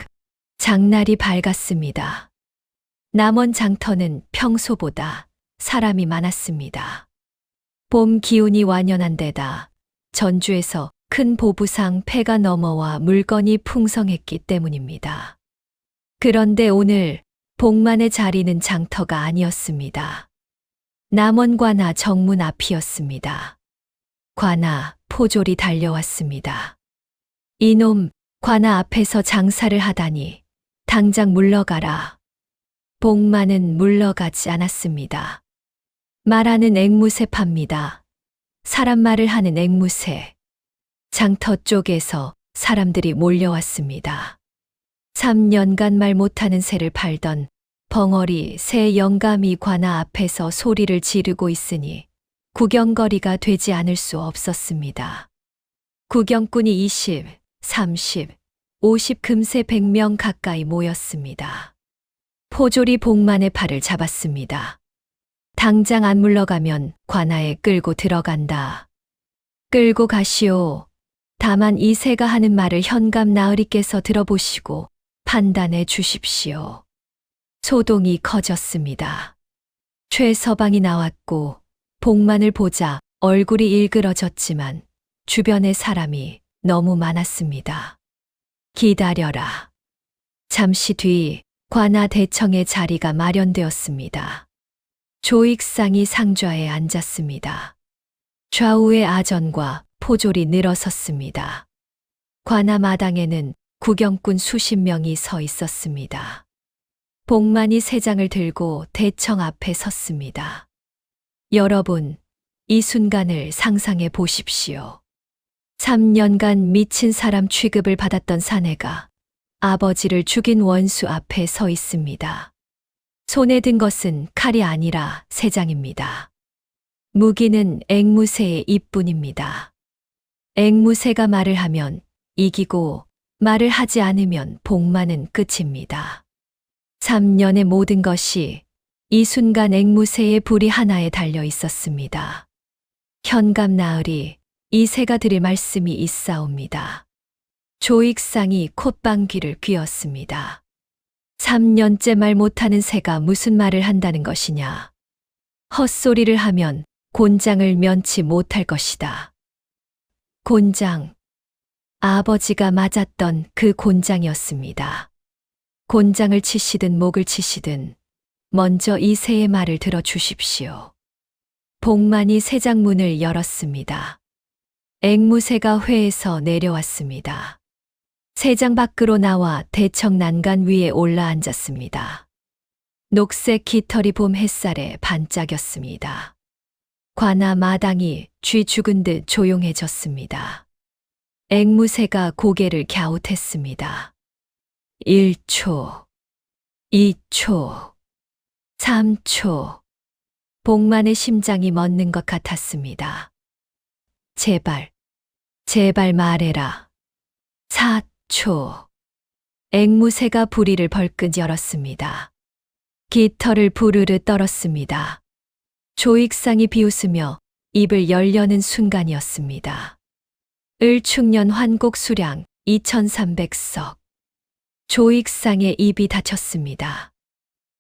장날이 밝았습니다. 남원 장터는 평소보다 사람이 많았습니다. 봄 기운이 완연한 데다 전주에서 큰 보부상 폐가 넘어와 물건이 풍성했기 때문입니다. 그런데 오늘 복만의 자리는 장터가 아니었습니다. 남원 관아 정문 앞이었습니다. 관아 포졸이 달려왔습니다. 이놈 관아 앞에서 장사를 하다니 당장 물러가라. 복만은 물러가지 않았습니다. 말하는 앵무새 팝니다. 사람 말을 하는 앵무새. 장터 쪽에서 사람들이 몰려왔습니다. 3년간 말 못하는 새를 팔던 벙어리 새 영감이 관아 앞에서 소리를 지르고 있으니 구경거리가 되지 않을 수 없었습니다. 구경꾼이 20, 30, 50 금세 100명 가까이 모였습니다. 포졸이 복만의 팔을 잡았습니다. 당장 안 물러가면 관아에 끌고 들어간다. 끌고 가시오. 다만 이 새가 하는 말을 현감 나으리께서 들어보시고 판단해 주십시오. 소동이 커졌습니다. 최서방이 나왔고 복만을 보자 얼굴이 일그러졌지만 주변에 사람이 너무 많았습니다. 기다려라. 잠시 뒤 관아 대청의 자리가 마련되었습니다. 조익상이 상좌에 앉았습니다. 좌우의 아전과 포졸이 늘어섰습니다. 관아 마당에는 구경꾼 수십 명이 서 있었습니다. 복만이 세 장을 들고 대청 앞에 섰습니다. 여러분, 이 순간을 상상해 보십시오. 3년간 미친 사람 취급을 받았던 사내가 아버지를 죽인 원수 앞에 서 있습니다. 손에 든 것은 칼이 아니라 세 장입니다. 무기는 앵무새의 입뿐입니다. 앵무새가 말을 하면 이기고 말을 하지 않으면 복만은 끝입니다. 3년의 모든 것이 이 순간 앵무새의 불이 하나에 달려 있었습니다. 현감 나으리, 이 새가 드릴 말씀이 있사옵니다. 조익상이 콧방귀를 뀌었습니다. 3년째 말 못하는 새가 무슨 말을 한다는 것이냐. 헛소리를 하면 곤장을 면치 못할 것이다. 곤장. 아버지가 맞았던 그 곤장이었습니다. 곤장을 치시든 목을 치시든 먼저 이 새의 말을 들어주십시오. 복만이 새장문을 열었습니다. 앵무새가 회에서 내려왔습니다. 새장 밖으로 나와 대청 난간 위에 올라앉았습니다. 녹색 깃털이 봄 햇살에 반짝였습니다. 관아 마당이 쥐 죽은 듯 조용해졌습니다. 앵무새가 고개를 갸웃했습니다. 1초, 2초, 3초. 복만의 심장이 멎는 것 같았습니다. 제발, 제발 말해라. 4초. 앵무새가 부리를 벌끈 열었습니다. 깃털을 부르르 떨었습니다. 조익상이 비웃으며 입을 열려는 순간이었습니다. 을축년 환곡 수량 2300석. 조익상의 입이 닫혔습니다.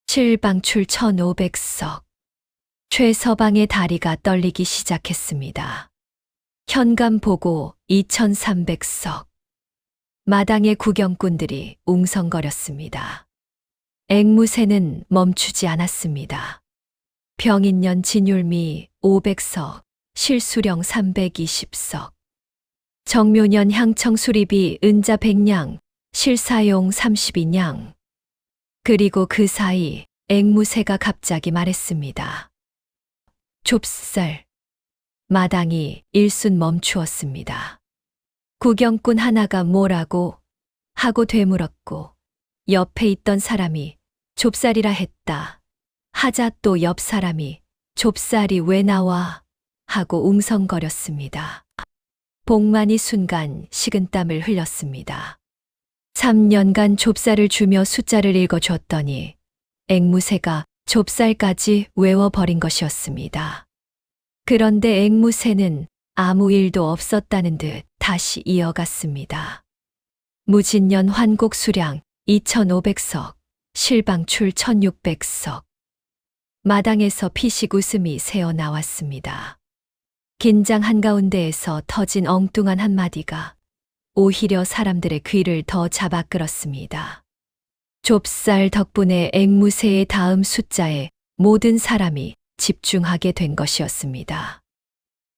칠방출 1500석. 최서방의 다리가 떨리기 시작했습니다. 현감 보고 2300석. 마당의 구경꾼들이 웅성거렸습니다. 앵무새는 멈추지 않았습니다. 병인년 진율미 500석, 실수령 320석. 정묘년 향청 수리비 은자 100냥, 실사용 32냥. 그리고 그 사이 앵무새가 갑자기 말했습니다. 좁쌀. 마당이 일순 멈추었습니다. 구경꾼 하나가 뭐라고 하고 되물었고 옆에 있던 사람이 좁쌀이라 했다. 하자 또 옆 사람이 좁쌀이 왜 나와 하고 웅성거렸습니다. 복만이 순간 식은땀을 흘렸습니다. 3년간 좁쌀을 주며 숫자를 읽어줬더니 앵무새가 좁쌀까지 외워버린 것이었습니다. 그런데 앵무새는 아무 일도 없었다는 듯 다시 이어갔습니다. 무진년 환곡 수량 2,500석, 실방출 1,600석. 마당에서 피식 웃음이 새어 나왔습니다. 긴장 한가운데에서 터진 엉뚱한 한마디가 오히려 사람들의 귀를 더 잡아 끌었습니다. 좁쌀 덕분에 앵무새의 다음 숫자에 모든 사람이 집중하게 된 것이었습니다.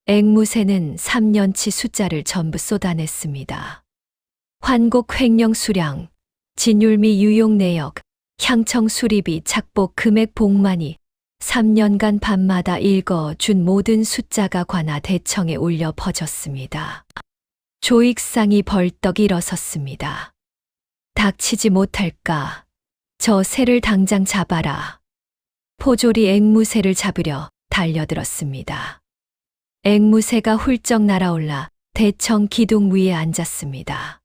앵무새는 3년치 숫자를 전부 쏟아냈습니다. 환곡 횡령 수량, 진율미 유용 내역, 향청 수리비 착복 금액 복만이 3년간 밤마다 읽어준 모든 숫자가 관아 대청에 울려 퍼졌습니다. 조익상이 벌떡 일어섰습니다. 닥치지 못할까? 저 새를 당장 잡아라. 포졸이 앵무새를 잡으려 달려들었습니다. 앵무새가 훌쩍 날아올라 대청 기둥 위에 앉았습니다.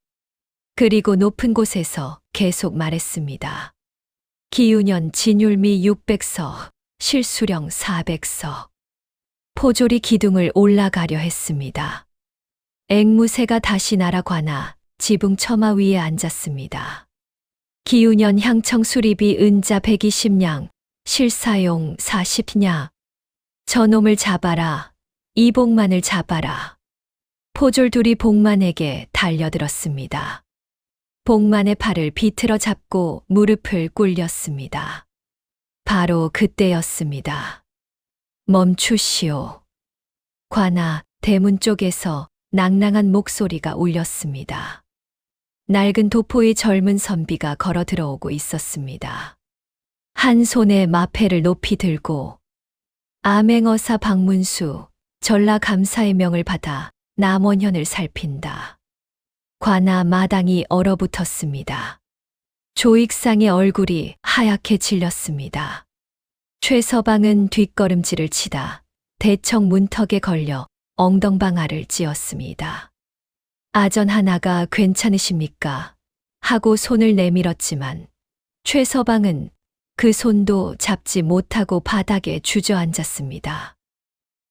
그리고 높은 곳에서 계속 말했습니다. 기윤년 진율미 600석, 실수령 400석. 포졸이 기둥을 올라가려 했습니다. 앵무새가 다시 날아가나 지붕 처마 위에 앉았습니다. 기윤년 향청 수리비 은자 120냥, 실사용 40냐. 저놈을 잡아라. 이 복만을 잡아라. 포졸 둘이 복만에게 달려들었습니다. 복만의 팔을 비틀어 잡고 무릎을 꿇렸습니다. 바로 그때였습니다. 멈추시오. 관아, 대문 쪽에서 낭낭한 목소리가 울렸습니다. 낡은 도포의 젊은 선비가 걸어 들어오고 있었습니다. 한 손에 마패를 높이 들고 암행어사 박문수, 전라감사의 명을 받아 남원현을 살핀다. 관아 마당이 얼어붙었습니다. 조익상의 얼굴이 하얗게 질렸습니다. 최서방은 뒷걸음질을 치다 대청 문턱에 걸려 엉덩방아를 찧었습니다. 아전 하나가 괜찮으십니까? 하고 손을 내밀었지만 최서방은 그 손도 잡지 못하고 바닥에 주저앉았습니다.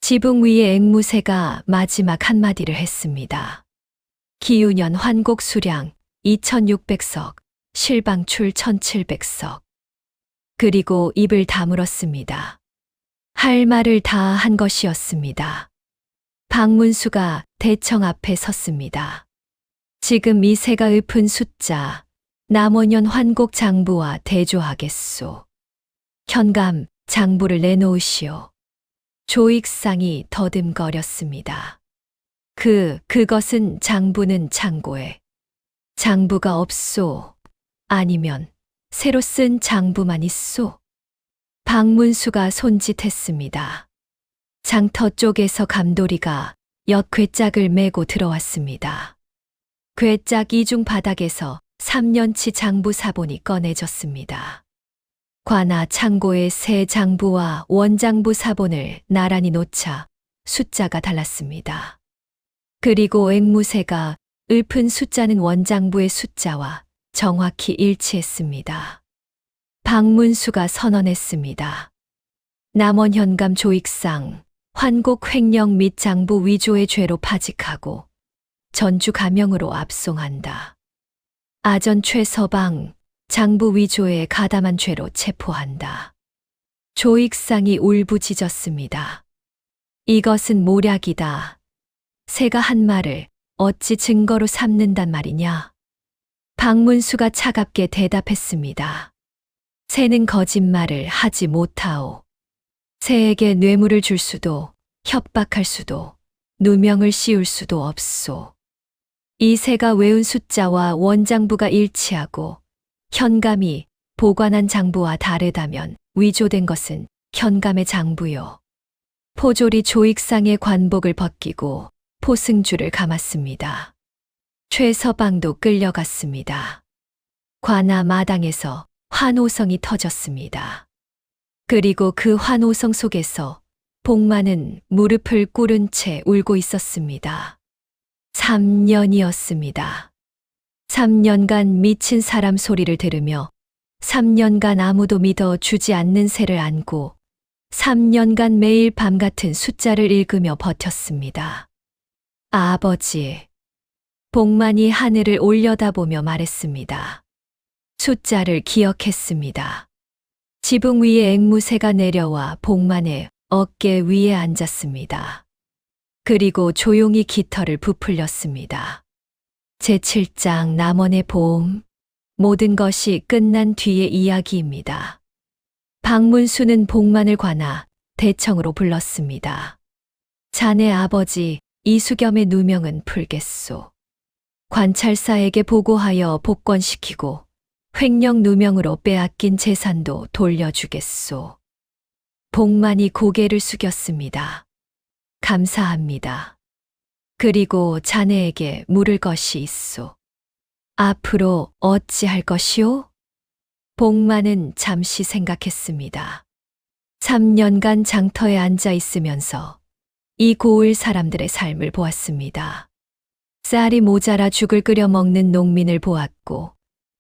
지붕 위에 앵무새가 마지막 한마디를 했습니다. 기윤년 환곡 수량 2,600석, 실방출 1,700석. 그리고 입을 다물었습니다. 할 말을 다 한 것이었습니다. 박문수가 대청 앞에 섰습니다. 지금 이 새가 읊은 숫자, 남원현 환곡 장부와 대조하겠소. 현감, 장부를 내놓으시오. 조익상이 더듬거렸습니다. 그것은 장부는 창고에. 장부가 없소. 아니면 새로 쓴 장부만 있소. 박문수가 손짓했습니다. 장터 쪽에서 감돌이가 엿괴짝을 메고 들어왔습니다. 괴짝 이중 바닥에서 3년치 장부 사본이 꺼내졌습니다. 관아 창고에 새 장부와 원장부 사본을 나란히 놓자 숫자가 달랐습니다. 그리고 앵무새가 읊은 숫자는 원장부의 숫자와 정확히 일치했습니다. 박문수가 선언했습니다. 남원현감 조익상, 환곡 횡령 및 장부 위조의 죄로 파직하고 전주 감형으로 압송한다. 아전 최서방, 장부 위조에 가담한 죄로 체포한다. 조익상이 울부짖었습니다. 이것은 모략이다. 새가 한 말을 어찌 증거로 삼는단 말이냐? 박문수가 차갑게 대답했습니다. 새는 거짓말을 하지 못하오. 새에게 뇌물을 줄 수도, 협박할 수도, 누명을 씌울 수도 없소. 이 새가 외운 숫자와 원장부가 일치하고 현감이 보관한 장부와 다르다면 위조된 것은 현감의 장부요. 포졸이 조익상의 관복을 벗기고 포승줄을 감았습니다. 최서방도 끌려갔습니다. 관아 마당에서 환호성이 터졌습니다. 그리고 그 환호성 속에서 복만은 무릎을 꿇은 채 울고 있었습니다. 3년이었습니다. 3년간 미친 사람 소리를 들으며 3년간 아무도 믿어주지 않는 새를 안고 3년간 매일 밤 같은 숫자를 읽으며 버텼습니다. 아버지, 복만이 하늘을 올려다보며 말했습니다. 숫자를 기억했습니다. 지붕 위에 앵무새가 내려와 복만의 어깨 위에 앉았습니다. 그리고 조용히 깃털을 부풀렸습니다. 제7장 남원의 봄. 모든 것이 끝난 뒤의 이야기입니다. 박문수는 복만을 관아 대청으로 불렀습니다. 자네 아버지 이수겸의 누명은 풀겠소. 관찰사에게 보고하여 복권시키고 횡령 누명으로 빼앗긴 재산도 돌려주겠소. 복만이 고개를 숙였습니다. 감사합니다. 그리고 자네에게 물을 것이 있소. 앞으로 어찌할 것이오? 복만은 잠시 생각했습니다. 3년간 장터에 앉아 있으면서 이 고을 사람들의 삶을 보았습니다. 쌀이 모자라 죽을 끓여 먹는 농민을 보았고,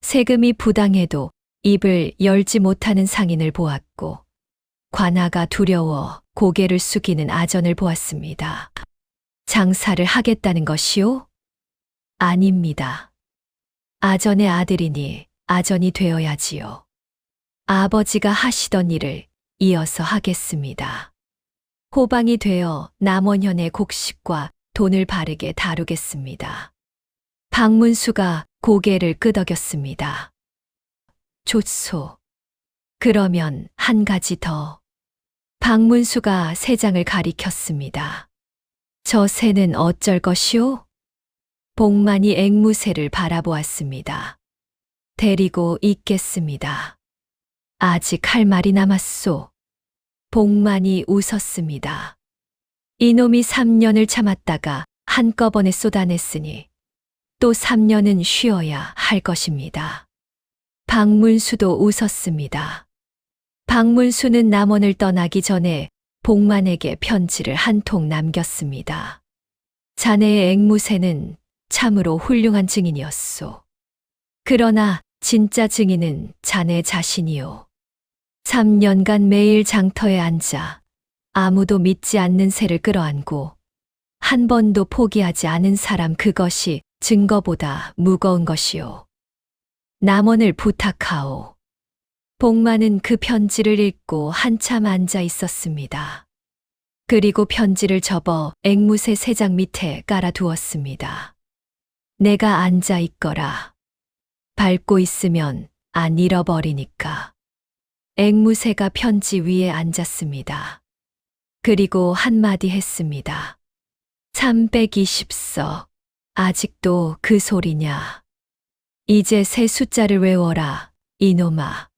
세금이 부당해도 입을 열지 못하는 상인을 보았고, 관아가 두려워 고개를 숙이는 아전을 보았습니다. 장사를 하겠다는 것이오? 아닙니다. 아전의 아들이니 아전이 되어야지요. 아버지가 하시던 일을 이어서 하겠습니다. 호방이 되어 남원현의 곡식과 돈을 바르게 다루겠습니다. 박문수가 고개를 끄덕였습니다. 좋소. 그러면 한 가지 더. 박문수가 새 장을 가리켰습니다. 저 새는 어쩔 것이오? 복만이 앵무새를 바라보았습니다. 데리고 있겠습니다. 아직 할 말이 남았소. 복만이 웃었습니다. 이놈이 3년을 참았다가 한꺼번에 쏟아냈으니 또 3년은 쉬어야 할 것입니다. 박문수도 웃었습니다. 박문수는 남원을 떠나기 전에 복만에게 편지를 한 통 남겼습니다. 자네의 앵무새는 참으로 훌륭한 증인이었소. 그러나 진짜 증인은 자네 자신이요. 3년간 매일 장터에 앉아 아무도 믿지 않는 새를 끌어안고 한 번도 포기하지 않은 사람, 그것이 증거보다 무거운 것이요. 남원을 부탁하오. 복만은 그 편지를 읽고 한참 앉아 있었습니다. 그리고 편지를 접어 앵무새 새 장 밑에 깔아두었습니다. 내가 앉아 있거라. 밟고 있으면 안 잃어버리니까. 앵무새가 편지 위에 앉았습니다. 그리고 한마디 했습니다. 320서. 아직도 그 소리냐. 이제 새 숫자를 외워라, 이놈아.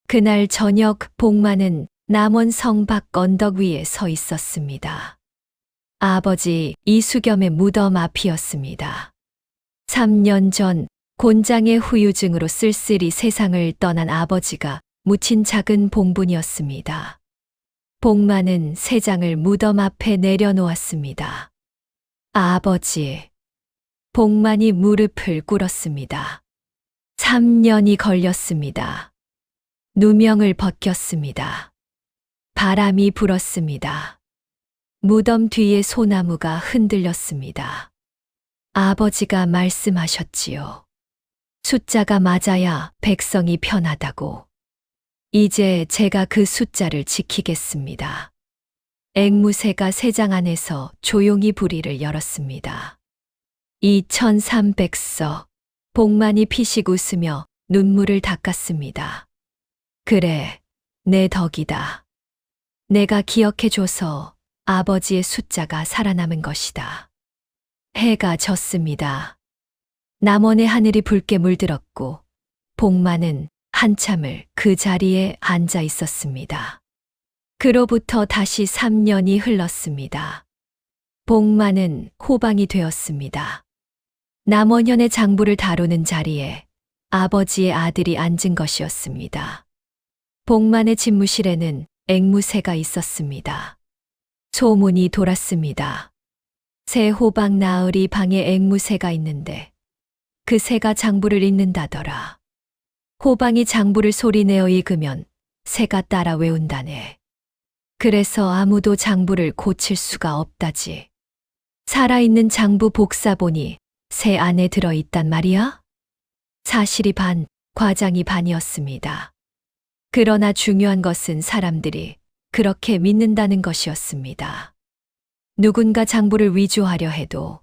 그날 저녁 복만은 남원성 밖 언덕 위에 서 있었습니다. 아버지 이수겸의 무덤 앞이었습니다. 3년 전 곤장의 후유증으로 쓸쓸히 세상을 떠난 아버지가 묻힌 작은 봉분이었습니다. 복만은 새 장을 무덤 앞에 내려놓았습니다. 아버지. 복만이 무릎을 꿇었습니다. 3년이 걸렸습니다. 누명을 벗겼습니다. 바람이 불었습니다. 무덤 뒤의 소나무가 흔들렸습니다. 아버지가 말씀하셨지요. 숫자가 맞아야 백성이 편하다고. 이제 제가 그 숫자를 지키겠습니다. 앵무새가 새 장 안에서 조용히 부리를 열었습니다. 2300서. 복만이 피식 웃으며 눈물을 닦았습니다. 그래, 내 덕이다. 내가 기억해줘서 아버지의 숫자가 살아남은 것이다. 해가 졌습니다. 남원의 하늘이 붉게 물들었고 복만은 한참을 그 자리에 앉아 있었습니다. 그로부터 다시 3년이 흘렀습니다. 복만은 호방이 되었습니다. 남원현의 장부를 다루는 자리에 아버지의 아들이 앉은 것이었습니다. 복만의 집무실에는 앵무새가 있었습니다. 소문이 돌았습니다. 새 호박 나으리 방에 앵무새가 있는데 그 새가 장부를 읽는다더라. 호방이 장부를 소리내어 읽으면 새가 따라 외운다네. 그래서 아무도 장부를 고칠 수가 없다지. 살아있는 장부 복사 보니 새 안에 들어있단 말이야? 사실이 반, 과장이 반이었습니다. 그러나 중요한 것은 사람들이 그렇게 믿는다는 것이었습니다. 누군가 장부를 위조하려 해도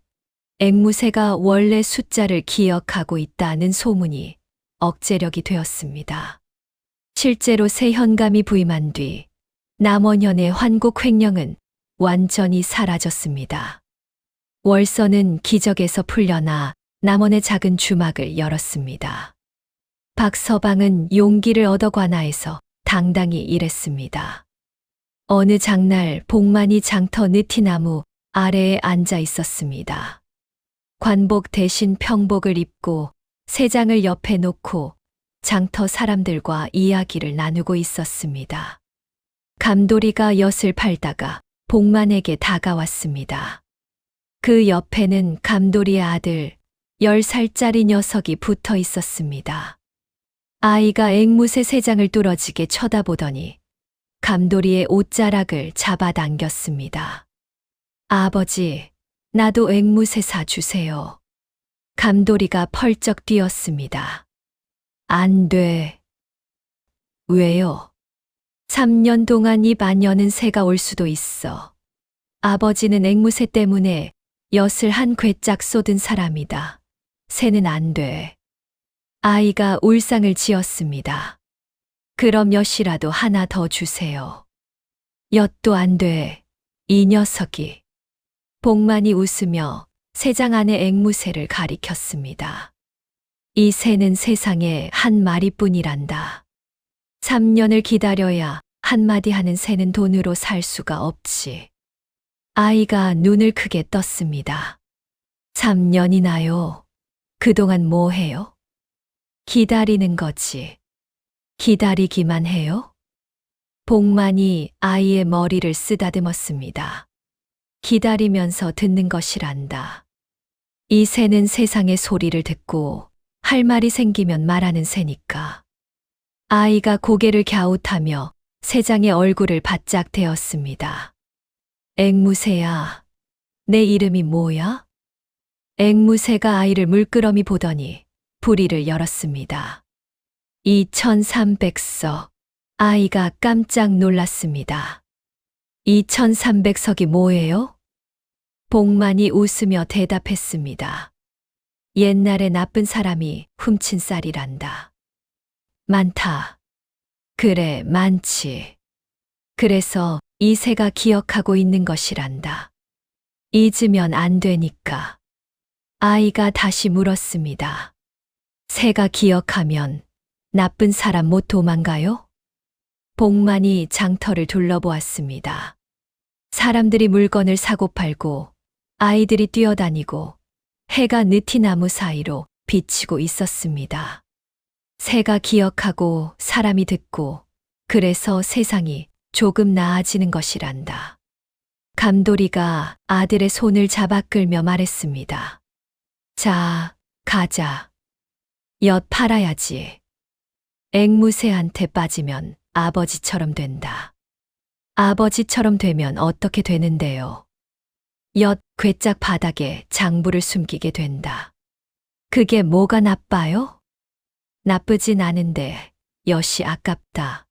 앵무새가 원래 숫자를 기억하고 있다는 소문이 억제력이 되었습니다. 실제로 새 현감이 부임한 뒤 남원현의 환곡 횡령은 완전히 사라졌습니다. 월서는 기적에서 풀려나 남원의 작은 주막을 열었습니다. 박서방은 용기를 얻어 관아에서 당당히 일했습니다. 어느 장날 복만이 장터 느티나무 아래에 앉아 있었습니다. 관복 대신 평복을 입고 새장을 옆에 놓고 장터 사람들과 이야기를 나누고 있었습니다. 감돌이가 엿을 팔다가 복만에게 다가왔습니다. 그 옆에는 감돌이의 아들 10살짜리 녀석이 붙어 있었습니다. 아이가 앵무새 새장을 뚫어지게 쳐다보더니 감돌이의 옷자락을 잡아당겼습니다. 아버지, 나도 앵무새 사주세요. 감돌이가 펄쩍 뛰었습니다. 안 돼. 왜요? 3년 동안 입 안 여는 새가 올 수도 있어. 아버지는 앵무새 때문에 엿을 한 괴짝 쏟은 사람이다. 새는 안 돼. 아이가 울상을 지었습니다. 그럼 엿이라도 하나 더 주세요. 엿도 안 돼. 이 녀석이. 복만이 웃으며 새장 안의 앵무새를 가리켰습니다. 이 새는 세상에 한 마리뿐이란다. 3년을 기다려야 한마디 하는 새는 돈으로 살 수가 없지. 아이가 눈을 크게 떴습니다. 3년이나요? 그동안 뭐 해요? 기다리는 거지. 기다리기만 해요? 복만이 아이의 머리를 쓰다듬었습니다. 기다리면서 듣는 것이란다. 이 새는 세상의 소리를 듣고 할 말이 생기면 말하는 새니까. 아이가 고개를 갸웃하며 새장의 얼굴을 바짝 대었습니다. 앵무새야, 내 이름이 뭐야? 앵무새가 아이를 물끄러미 보더니 부리를 열었습니다. 2300석. 아이가 깜짝 놀랐습니다. 2300석이 뭐예요? 복만이 웃으며 대답했습니다. 옛날에 나쁜 사람이 훔친 쌀이란다. 많다. 그래, 많지. 그래서 이 새가 기억하고 있는 것이란다. 잊으면 안 되니까. 아이가 다시 물었습니다. 새가 기억하면 나쁜 사람 못 도망가요? 복만이 장터를 둘러보았습니다. 사람들이 물건을 사고 팔고 아이들이 뛰어다니고 해가 느티나무 사이로 비치고 있었습니다. 새가 기억하고 사람이 듣고 그래서 세상이 조금 나아지는 것이란다. 감돌이가 아들의 손을 잡아 끌며 말했습니다. 자, 가자. 엿 팔아야지. 앵무새한테 빠지면 아버지처럼 된다. 아버지처럼 되면 어떻게 되는데요? 엿 괴짝 바닥에 장부를 숨기게 된다. 그게 뭐가 나빠요? 나쁘진 않은데 엿이 아깝다.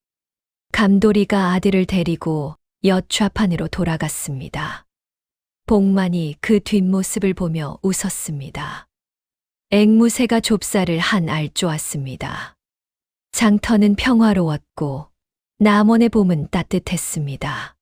감돌이가 아들을 데리고 엿 좌판으로 돌아갔습니다. 복만이 그 뒷모습을 보며 웃었습니다. 앵무새가 좁쌀을 한 알 쪼았습니다. 장터는 평화로웠고 남원의 봄은 따뜻했습니다.